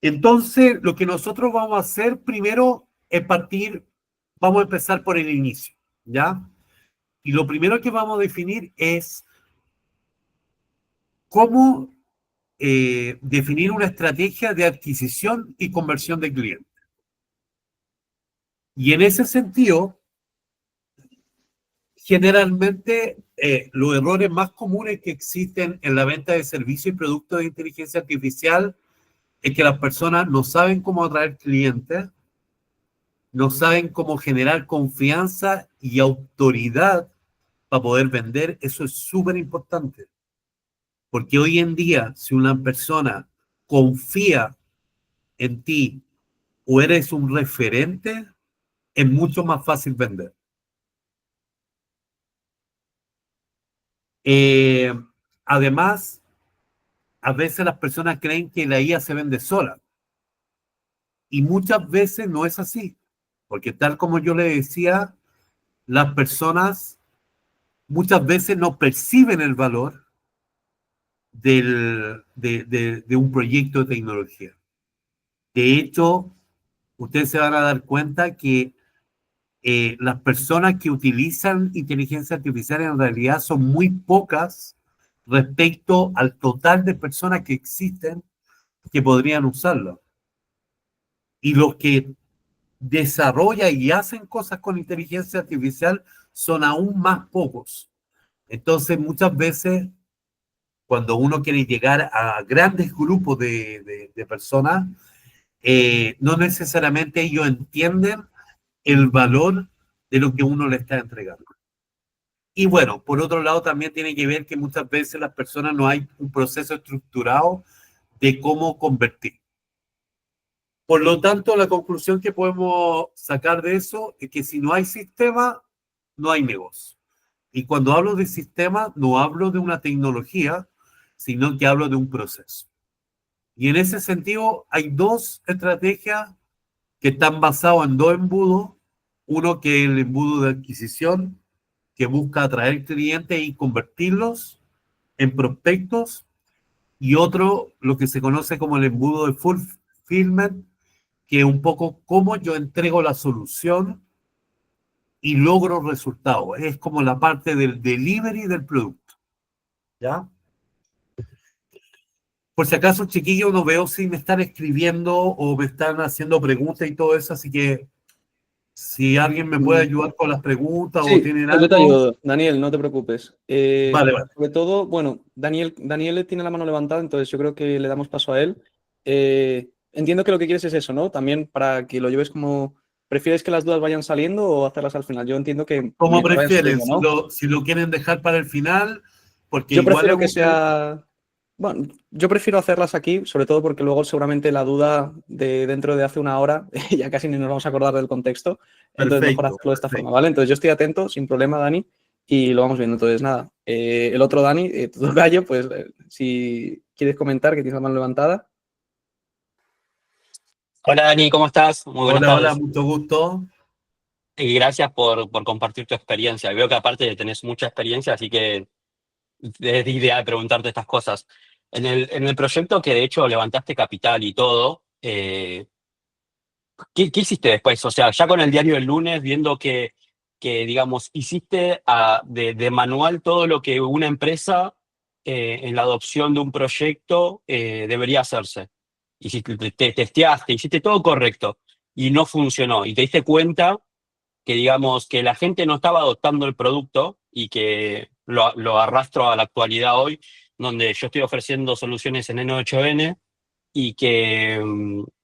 Entonces, lo que nosotros vamos a hacer primero es vamos a empezar por el inicio, ¿ya? Y lo primero que vamos a definir es cómo definir una estrategia de adquisición y conversión de clientes. Y en ese sentido, generalmente los errores más comunes que existen en la venta de servicios y productos de inteligencia artificial es que las personas no saben cómo atraer clientes, no saben cómo generar confianza y autoridad para poder vender. Eso es súper importante. Porque hoy en día, si una persona confía en ti o eres un referente, es mucho más fácil vender. Eh, Además, a veces las personas creen que la IA se vende sola. Y muchas veces no es así. Porque tal como yo le decía, las personas muchas veces no perciben el valor de un proyecto de tecnología. De hecho, ustedes se van a dar cuenta que las personas que utilizan inteligencia artificial en realidad son muy pocas respecto al total de personas que existen que podrían usarlo. Y los que desarrollan y hacen cosas con inteligencia artificial son aún más pocos. Entonces, muchas veces, cuando uno quiere llegar a grandes grupos de personas, no necesariamente ellos entienden el valor de lo que uno le está entregando. Y bueno, por otro lado, también tiene que ver que muchas veces las personas no hay un proceso estructurado de cómo convertir. Por lo tanto, la conclusión que podemos sacar de eso es que si no hay sistema, no hay negocio. Y cuando hablo de sistema, no hablo de una tecnología, sino que hablo de un proceso. Y en ese sentido, hay dos estrategias que están basadas en dos embudos. Uno que es el embudo de adquisición, que busca atraer clientes y convertirlos en prospectos, y otro, lo que se conoce como el embudo de fulfillment, que es un poco cómo yo entrego la solución y logro resultados. Es como la parte del delivery del producto, ¿ya? Por si acaso, chiquillos, no veo si me están escribiendo o me están haciendo preguntas y todo eso, así que si alguien me puede ayudar con las preguntas o Sí, tienen yo te algo. ayudo, Daniel, no te preocupes. Vale, vale. Sobre todo, bueno, Daniel tiene la mano levantada, entonces yo creo que le damos paso a él. Entiendo que lo que quieres es eso, ¿no? También para que lo lleves como, ¿prefieres que las dudas vayan saliendo o hacerlas al final? Yo entiendo que Como mientras vayan prefieren, saliendo, ¿no? si lo quieren dejar para el final, porque Yo igual es prefiero que un tema. sea, bueno, yo prefiero hacerlas aquí, sobre todo porque luego seguramente la duda de dentro de hace una hora ya casi ni nos vamos a acordar del contexto, entonces mejor Perfecto, hacerlo de esta forma, perfecto. ¿vale? Entonces yo estoy atento, sin problema, Dani, y lo vamos viendo. Entonces nada, el otro Dani, tu gallo, pues si quieres comentar que tienes la mano levantada. Hola Dani, ¿cómo estás? Muy buenas Hola, hola, tardes. mucho gusto. Y gracias por compartir tu experiencia. Veo que aparte tenés mucha experiencia, así que es ideal preguntarte estas cosas. En el proyecto que de hecho levantaste capital y todo, ¿qué hiciste después? O sea, ya con el diario del lunes, viendo que digamos, hiciste de manual todo lo que una empresa en la adopción de un proyecto debería hacerse. Hiciste, te testeaste, hiciste todo correcto y no funcionó. Y te diste cuenta que, digamos, que la gente no estaba adoptando el producto y que lo arrastro a la actualidad hoy, donde yo estoy ofreciendo soluciones en N8N y que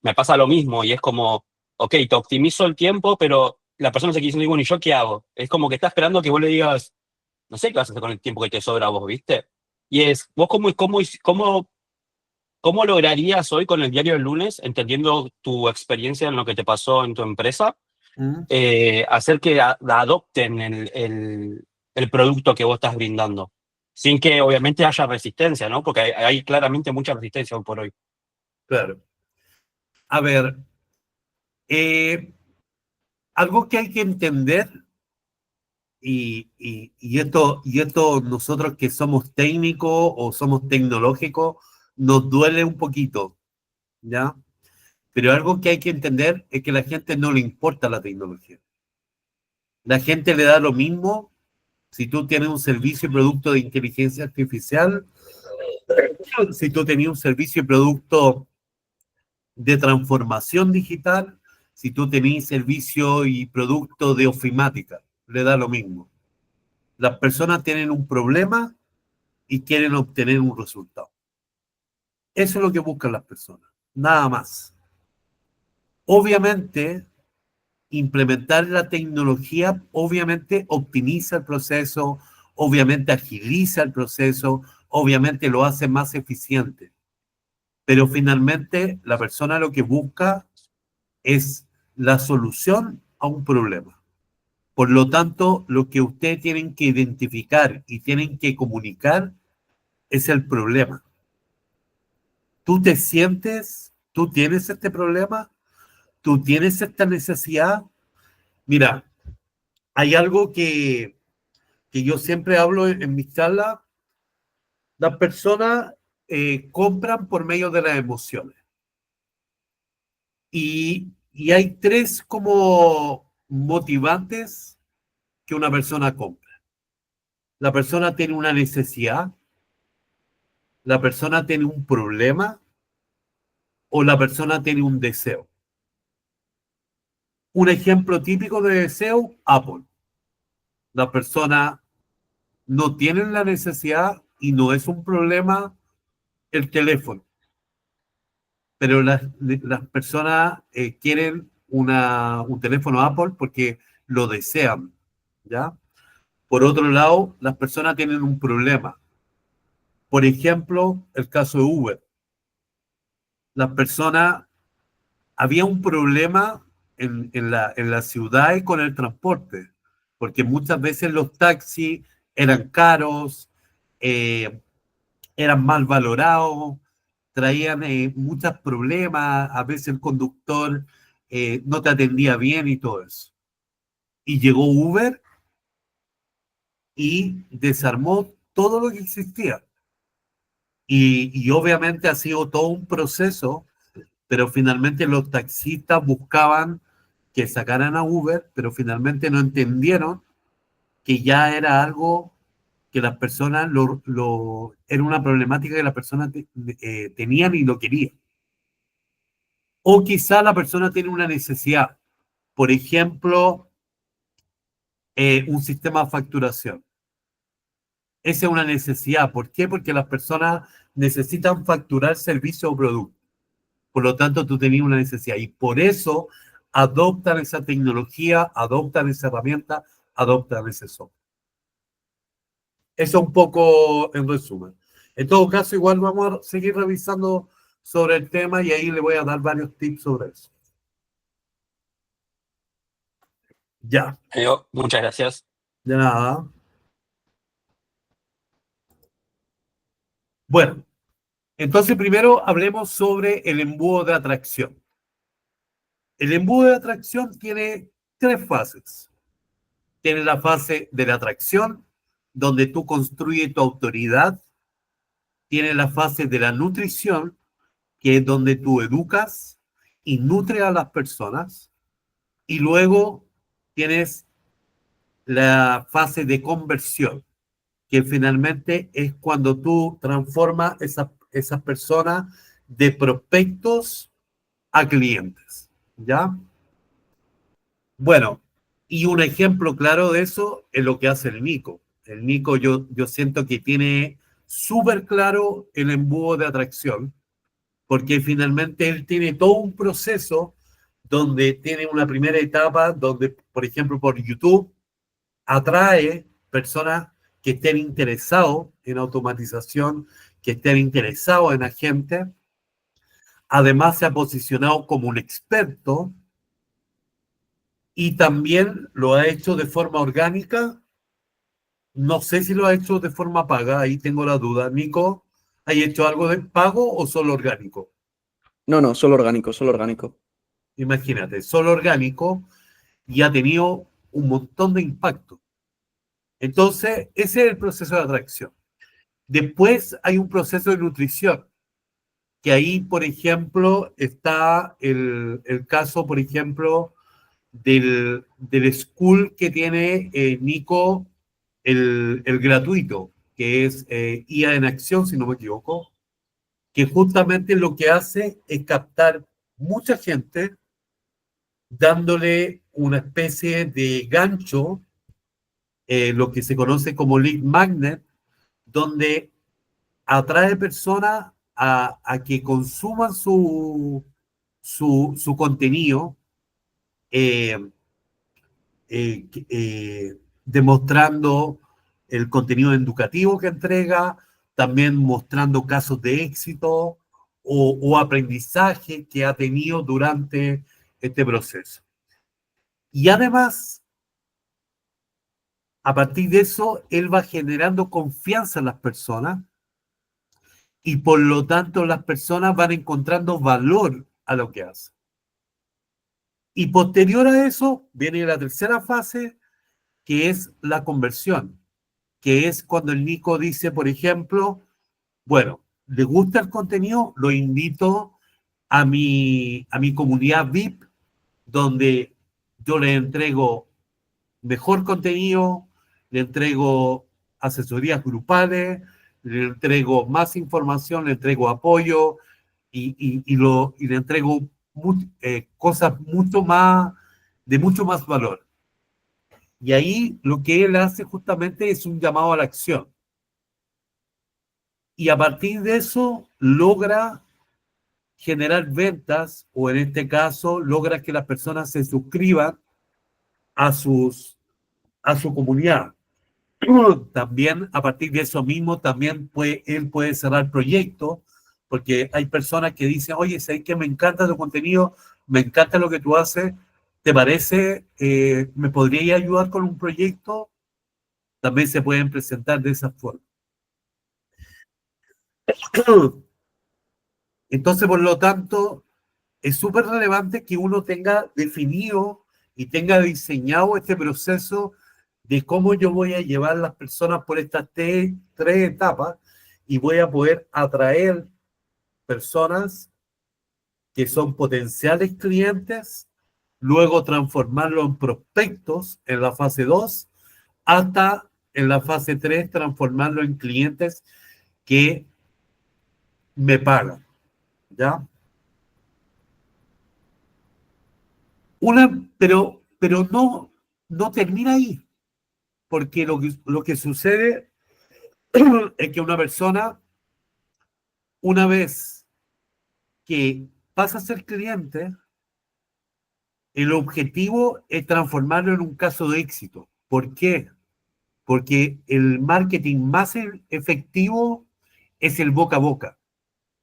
me pasa lo mismo y es como, ok, te optimizo el tiempo, pero la persona se quiere decir, bueno, ¿y yo qué hago? Es como que está esperando que vos le digas, no sé qué vas a hacer con el tiempo que te sobra a vos, ¿viste? Y es, vos cómo lograrías hoy con el diario del lunes, entendiendo tu experiencia en lo que te pasó en tu empresa, ¿Mm? hacer que adopten el producto que vos estás brindando? Sin que obviamente haya resistencia, ¿no? Porque hay claramente mucha resistencia hoy por hoy. Claro. A ver, eh, algo que hay que entender, y esto nosotros que somos técnicos o somos tecnológicos, nos duele un poquito, ¿ya? Pero algo que hay que entender es que a la gente no le importa la tecnología. La gente le da lo mismo si tú tienes un servicio y producto de inteligencia artificial, si tú tenías un servicio y producto de transformación digital, si tú tenías servicio y producto de ofimática, le da lo mismo. Las personas tienen un problema y quieren obtener un resultado. Eso es lo que buscan las personas, nada más. Obviamente, implementar la tecnología, obviamente optimiza el proceso, obviamente agiliza el proceso, obviamente lo hace más eficiente. Pero finalmente la persona lo que busca es la solución a un problema. Por lo tanto, lo que ustedes tienen que identificar y tienen que comunicar es el problema. ¿Tú te sientes, tú tienes este problema? ¿Tú tienes esta necesidad? Mira, hay algo que yo siempre hablo en mis charlas. Las personas compran por medio de las emociones. Y hay tres como motivantes que una persona compra. La persona tiene una necesidad, la persona tiene un problema o la persona tiene un deseo. Un ejemplo típico de deseo, Apple. La persona no tiene la necesidad y no es un problema el teléfono, pero las personas quieren un teléfono Apple porque lo desean, ¿ya? Por otro lado, las personas tienen un problema. Por ejemplo, el caso de Uber. Las personas, había un problema en la ciudad con el transporte, porque muchas veces los taxis eran caros, eh, eran mal valorados, traían muchos problemas, a veces el conductor no te atendía bien y todo eso. Y llegó Uber y desarmó todo lo que existía. Y obviamente ha sido todo un proceso, pero finalmente los taxistas buscaban que sacaran a Uber, pero finalmente no entendieron que ya era algo que las personas era una problemática que las personas tenían y lo querían. O quizá la persona tiene una necesidad, por ejemplo, un sistema de facturación. Esa es una necesidad. ¿Por qué? Porque las personas necesitan facturar servicios o productos. Por lo tanto, tú tenías una necesidad. Y por eso adoptan esa tecnología, adoptan esa herramienta, adoptan ese software. Eso un poco en resumen. En todo caso, igual vamos a seguir revisando sobre el tema y ahí le voy a dar varios tips sobre eso. Ya. Muchas gracias. De nada. Bueno, entonces primero hablemos sobre el embudo de atracción. El embudo de atracción tiene tres fases. Tiene la fase de la atracción, donde tú construyes tu autoridad. Tiene la fase de la nutrición, que es donde tú educas y nutres a las personas. Y luego tienes la fase de conversión, que finalmente es cuando tú transformas esas personas de prospectos a clientes, ¿ya? Bueno, y un ejemplo claro de eso es lo que hace el Nico. El Nico yo siento que tiene súper claro el embudo de atracción, porque finalmente él tiene todo un proceso donde tiene una primera etapa donde, por ejemplo, por YouTube, atrae personas que estén interesados en automatización, que estén interesados en agentes. Además, se ha posicionado como un experto y también lo ha hecho de forma orgánica. No sé si lo ha hecho de forma paga, ahí tengo la duda. Nico, ¿has hecho algo de pago o solo orgánico? No, solo orgánico, solo orgánico. Imagínate, solo orgánico y ha tenido un montón de impacto. Entonces, ese es el proceso de atracción. Después hay un proceso de nutrición, que ahí, por ejemplo, está el caso, por ejemplo, del school que tiene Nico, el gratuito, que es IA en acción, si no me equivoco, que justamente lo que hace es captar mucha gente dándole una especie de gancho, lo que se conoce como lead magnet, donde atrae personas a que consuman su contenido, eh, demostrando el contenido educativo que entrega, también mostrando casos de éxito o aprendizaje que ha tenido durante este proceso. Y además, a partir de eso, él va generando confianza en las personas y por lo tanto las personas van encontrando valor a lo que hacen. Y posterior a eso viene la tercera fase, que es la conversión, que es cuando el Nico dice, por ejemplo, bueno, ¿le gusta el contenido? Lo invito a mi comunidad VIP, donde yo le entrego mejor contenido, le entrego asesorías grupales, le entrego más información, le entrego apoyo y le entrego cosas mucho más, de mucho más valor. Y ahí lo que él hace justamente es un llamado a la acción. Y a partir de eso logra generar ventas, o en este caso logra que las personas se suscriban a su comunidad. También a partir de eso mismo, también él puede cerrar proyectos, porque hay personas que dicen, oye, sé que me encanta tu contenido, me encanta lo que tú haces, ¿te parece? ¿Me podrías ayudar con un proyecto? También se pueden presentar de esa forma. Entonces, por lo tanto, es súper relevante que uno tenga definido y tenga diseñado este proceso de cómo yo voy a llevar a las personas por estas tres etapas y voy a poder atraer personas que son potenciales clientes, luego transformarlo en prospectos en la fase 2, hasta en la fase 3 transformarlo en clientes que me pagan, ¿ya? Pero no termina ahí, porque lo que sucede es que una persona, una vez que pasa a ser cliente, el objetivo es transformarlo en un caso de éxito. ¿Por qué? Porque el marketing más efectivo es el boca a boca.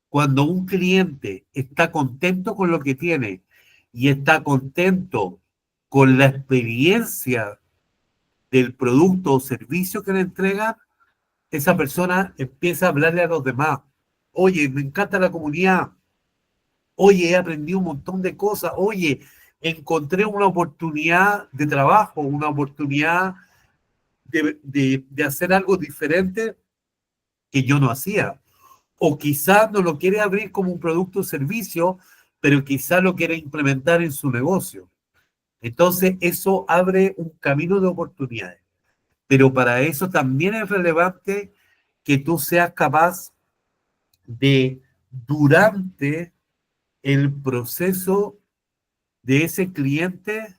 Cuando un cliente está contento con lo que tiene y está contento con la experiencia del producto o servicio que le entrega, esa persona empieza a hablarle a los demás. Oye, me encanta la comunidad. Oye, he aprendido un montón de cosas. Oye, encontré una oportunidad de trabajo, una oportunidad de hacer algo diferente que yo no hacía. O quizás no lo quiere abrir como un producto o servicio, pero quizás lo quiere implementar en su negocio. Entonces, eso abre un camino de oportunidades. Pero para eso también es relevante que tú seas capaz de, durante el proceso de ese cliente,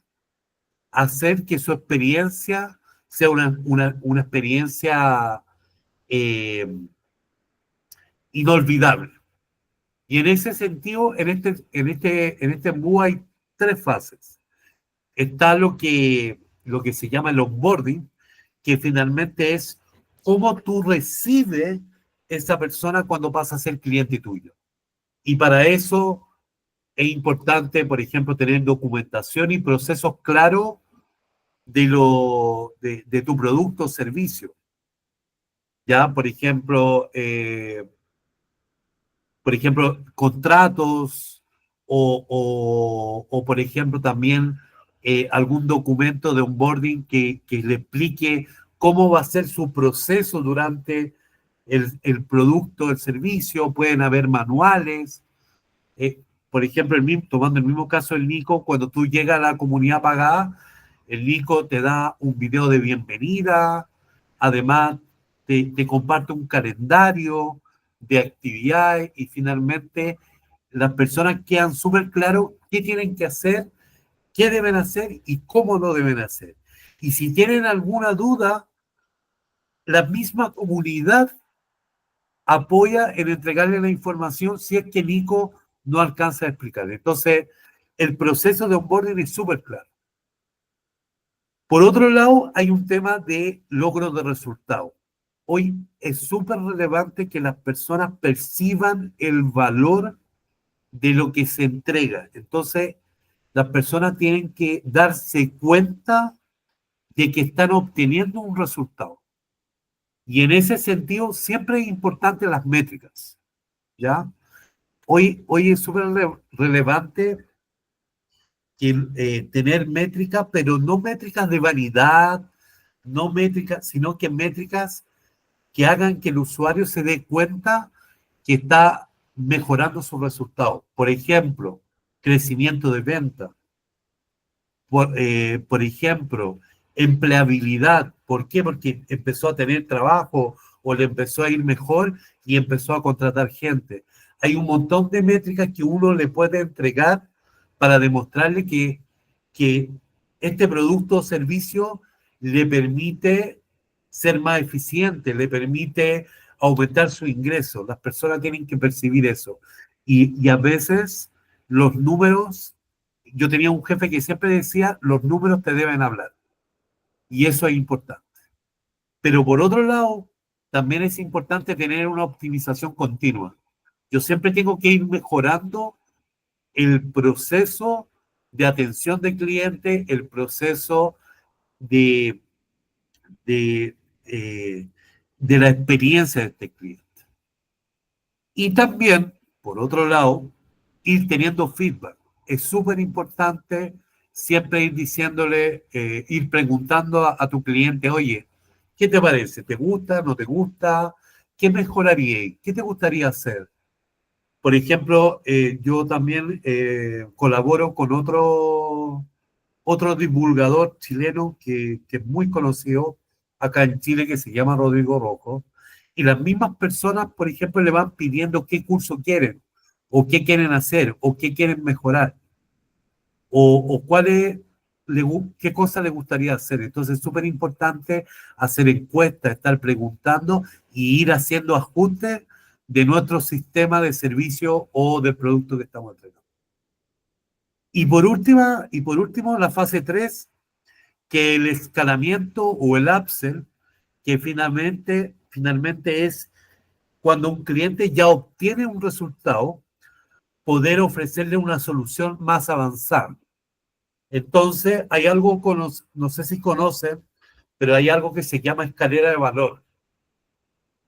hacer que su experiencia sea una experiencia eh, inolvidable. Y en ese sentido, en este embudo hay tres fases. Está lo que se llama el onboarding, que finalmente es cómo tú recibes esa persona cuando pasa a ser cliente tuyo. Y para eso es importante, por ejemplo, tener documentación y procesos claros de tu producto o servicio. Ya, por ejemplo, contratos o por ejemplo, también algún documento de onboarding que le explique cómo va a ser su proceso durante el producto, el servicio, pueden haber manuales. Por ejemplo, tomando el mismo caso del Nico, cuando tú llegas a la comunidad pagada, el Nico te da un video de bienvenida, además te comparte un calendario de actividades y finalmente las personas quedan súper claro qué tienen que hacer, qué deben hacer y cómo lo deben hacer. Y si tienen alguna duda, la misma comunidad apoya en entregarle la información si es que Nico no alcanza a explicar. Entonces, el proceso de onboarding es súper claro. Por otro lado, hay un tema de logro de resultados. Hoy es súper relevante que las personas perciban el valor de lo que se entrega. Entonces, las personas tienen que darse cuenta de que están obteniendo un resultado. Y en ese sentido, siempre es importante las métricas, ¿ya? Hoy es súper relevante tener métricas, pero no métricas de vanidad, no métricas, sino que métricas que hagan que el usuario se dé cuenta que está mejorando sus resultados. Por ejemplo, crecimiento de venta. Por ejemplo, empleabilidad. ¿Por qué? Porque empezó a tener trabajo o le empezó a ir mejor y empezó a contratar gente. Hay un montón de métricas que uno le puede entregar para demostrarle que este producto o servicio le permite ser más eficiente, le permite aumentar su ingreso. Las personas tienen que percibir eso. Y a veces los números, yo tenía un jefe que siempre decía, los números te deben hablar. Y eso es importante. Pero por otro lado, también es importante tener una optimización continua. Yo siempre tengo que ir mejorando el proceso de atención del cliente, el proceso de, de, eh, de la experiencia de este cliente. Y también, por otro lado, ir teniendo feedback. Es súper importante siempre ir diciéndole, ir preguntando a tu cliente, oye, ¿qué te parece? ¿Te gusta? ¿No te gusta? ¿Qué mejoraría? ¿Qué te gustaría hacer? Por ejemplo, yo también colaboro con otro divulgador chileno que es muy conocido acá en Chile, que se llama Rodrigo Rojo, y las mismas personas, por ejemplo, le van pidiendo qué curso quieren, o qué quieren hacer, o qué quieren mejorar, o qué cosa les gustaría hacer. Entonces es súper importante hacer encuestas, estar preguntando y ir haciendo ajustes de nuestro sistema de servicio o del producto que estamos entregando. Y por último, la fase 3, que el escalamiento o el upsell, que finalmente es cuando un cliente ya obtiene un resultado, poder ofrecerle una solución más avanzada. Entonces, hay algo, no sé si conocen, pero hay algo que se llama escalera de valor,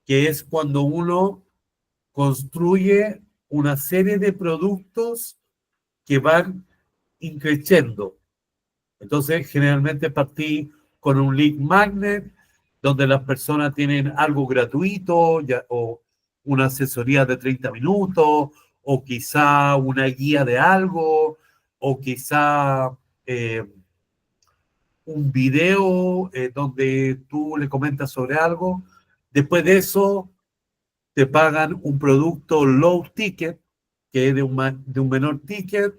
que es cuando uno construye una serie de productos que van increciendo. Entonces, generalmente partí con un lead magnet, donde las personas tienen algo gratuito, o una asesoría de 30 minutos, o quizá una guía de algo, o quizá un video donde tú le comentas sobre algo. Después de eso, te pagan un producto low ticket, que es de un menor ticket,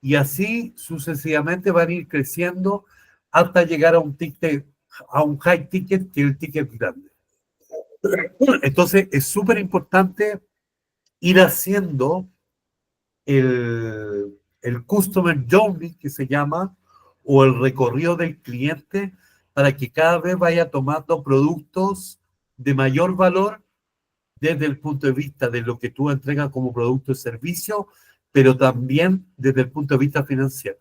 y así sucesivamente van a ir creciendo hasta llegar a un ticket, a un high ticket, que es el ticket grande. Entonces, es súper importante ir haciendo el customer journey, que se llama, o el recorrido del cliente, para que cada vez vaya tomando productos de mayor valor desde el punto de vista de lo que tú entregas como producto y servicio, pero también desde el punto de vista financiero.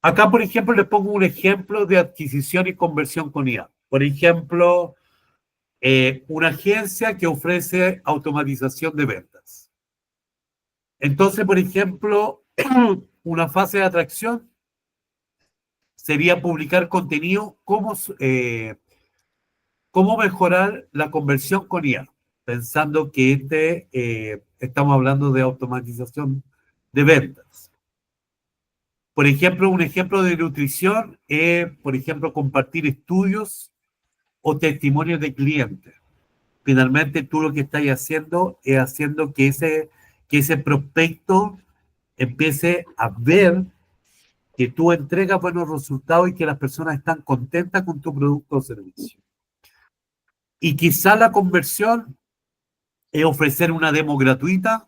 Acá, por ejemplo, les pongo un ejemplo de adquisición y conversión con IA. Por ejemplo, una agencia que ofrece automatización de ventas. Entonces, por ejemplo, una fase de atracción sería publicar contenido como ¿Cómo mejorar la conversión con IA? Pensando que estamos hablando de automatización de ventas. Por ejemplo, un ejemplo de nutrición es, por ejemplo, compartir estudios o testimonios de clientes. Finalmente, tú lo que estás haciendo es haciendo que ese prospecto empiece a ver que tú entregas buenos resultados y que las personas están contentas con tu producto o servicio. Y quizá la conversión es ofrecer una demo gratuita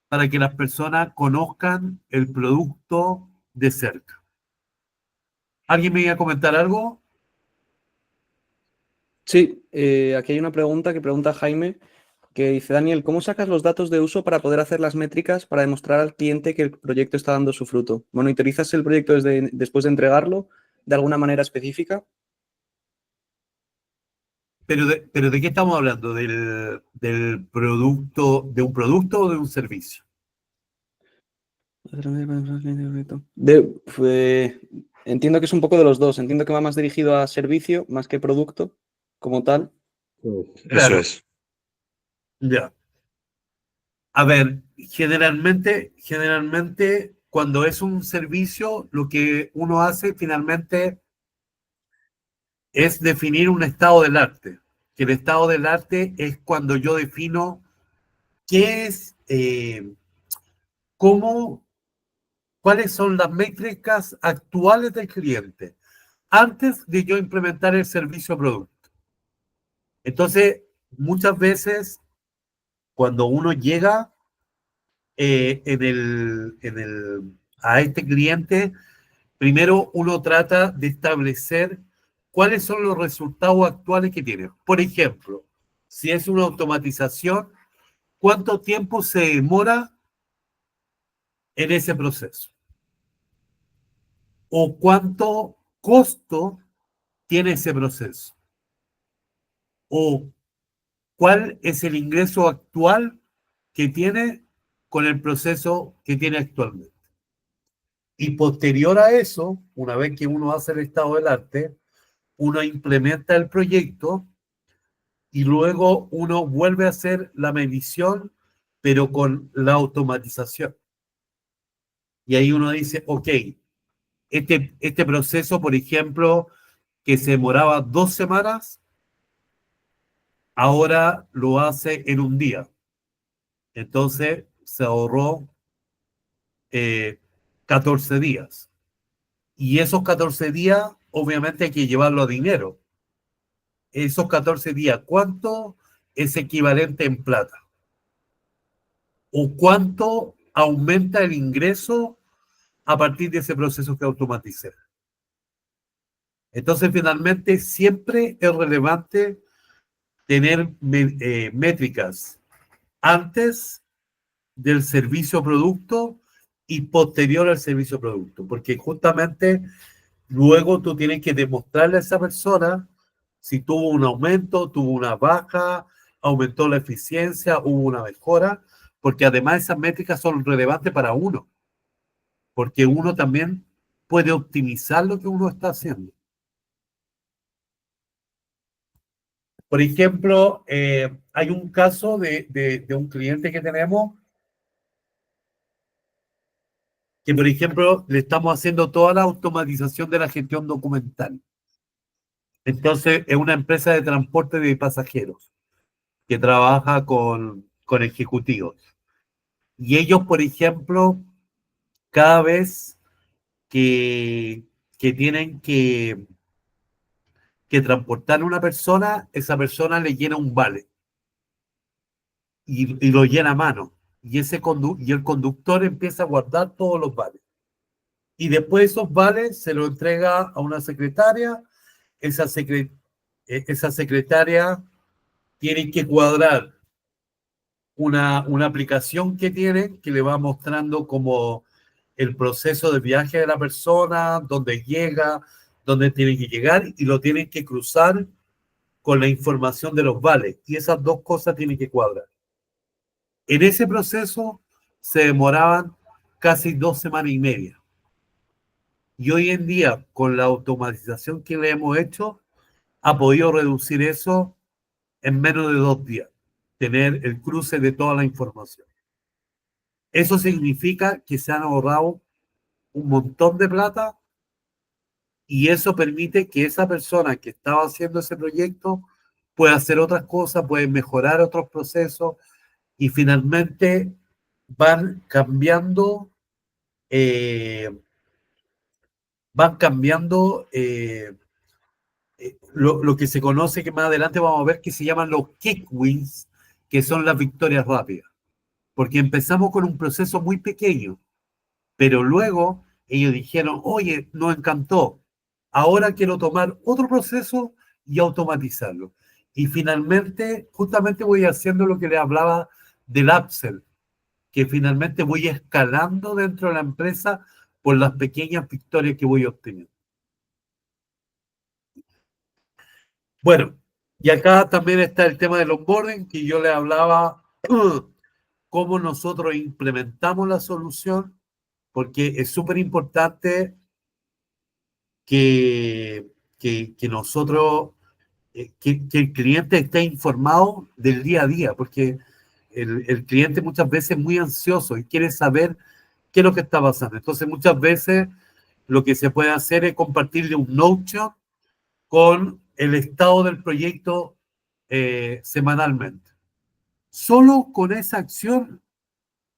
para que las personas conozcan el producto de cerca. ¿Alguien me iba a comentar algo? Sí, aquí hay una pregunta que pregunta Jaime, que dice, Daniel, ¿cómo sacas los datos de uso para poder hacer las métricas para demostrar al cliente que el proyecto está dando su fruto? ¿Monitorizas el proyecto después de entregarlo de alguna manera específica? ¿Pero de qué estamos hablando? ¿Del producto, de un producto o de un servicio? Entiendo que es un poco de los dos. Entiendo que va más dirigido a servicio más que producto como tal. Eso Claro, es. ya. A ver, generalmente, cuando es un servicio, lo que uno hace finalmente es definir un estado del arte. Que el estado del arte es cuando yo defino qué es, cómo, cuáles son las métricas actuales del cliente antes de yo implementar el servicio o producto. Entonces, muchas veces, cuando uno llega a este cliente, primero uno trata de establecer cuáles son los resultados actuales que tiene. Por ejemplo, si es una automatización, ¿cuánto tiempo se demora en ese proceso? ¿O cuánto costo tiene ese proceso? ¿O cuál es el ingreso actual que tiene con el proceso que tiene actualmente? Y posterior a eso, una vez que uno hace el estado del arte, uno implementa el proyecto y luego uno vuelve a hacer la medición, pero con la automatización. Y ahí uno dice, ok, este proceso, por ejemplo, que se demoraba 2 semanas, ahora lo hace en un día. Entonces se ahorró 14 días. Y esos 14 días, obviamente hay que llevarlo a dinero. Esos 14 días, ¿cuánto es equivalente en plata? ¿O cuánto aumenta el ingreso a partir de ese proceso que automaticé? Entonces, finalmente, siempre es relevante tener métricas antes del servicio o producto y posterior al servicio o producto, porque justamente luego tú tienes que demostrarle a esa persona si tuvo un aumento, tuvo una baja, aumentó la eficiencia, hubo una mejora, porque además esas métricas son relevantes para uno, porque uno también puede optimizar lo que uno está haciendo. Por ejemplo, hay un caso de un cliente que tenemos que, por ejemplo, le estamos haciendo toda la automatización de la gestión documental. Entonces, es una empresa de transporte de pasajeros que trabaja con ejecutivos. Y ellos, por ejemplo, cada vez que, que tienen que transportar a una persona, esa persona le llena un vale y lo llena a mano. Y el conductor empieza a guardar todos los vales. Y después esos vales se los entrega a una secretaria. Esa, esa secretaria tiene que cuadrar una aplicación que tiene que le va mostrando como el proceso de viaje de la persona, dónde llega, dónde tiene que llegar y lo tienen que cruzar con la información de los vales. Y esas dos cosas tienen que cuadrar. En ese proceso se demoraban casi 2 semanas y media. Y hoy en día, con la automatización que le hemos hecho, ha podido reducir eso en menos de 2 días, tener el cruce de toda la información. Eso significa que se han ahorrado un montón de plata y eso permite que esa persona que estaba haciendo ese proyecto pueda hacer otras cosas, puede mejorar otros procesos y finalmente van cambiando lo que se conoce, que más adelante vamos a ver, que se llaman los quick wins, que son las victorias rápidas. Porque empezamos con un proceso muy pequeño, pero luego ellos dijeron, oye, nos encantó, ahora quiero tomar otro proceso y automatizarlo. Y finalmente, justamente voy haciendo lo que le hablaba del upsell, que finalmente voy escalando dentro de la empresa por las pequeñas victorias que voy obteniendo. Bueno, y acá también está el tema del onboarding, que yo le hablaba cómo nosotros implementamos la solución, porque es súper importante que nosotros, que el cliente esté informado del día a día, porque el cliente muchas veces es muy ansioso y quiere saber qué es lo que está pasando. Entonces, muchas veces lo que se puede hacer es compartirle un Notion con el estado del proyecto semanalmente. Solo con esa acción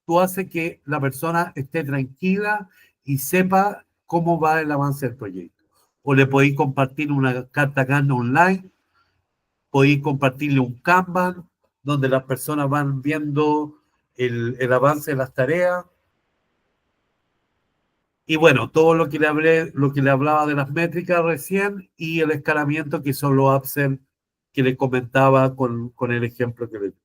tú haces que la persona esté tranquila y sepa cómo va el avance del proyecto. O le podéis compartir una carta Gantt online, podéis compartirle un Kanban donde las personas van viendo el avance de las tareas. Y bueno, todo lo que le hablé, lo que le hablaba de las métricas recién y el escalamiento, que son los upsells que les comentaba con el ejemplo que les di.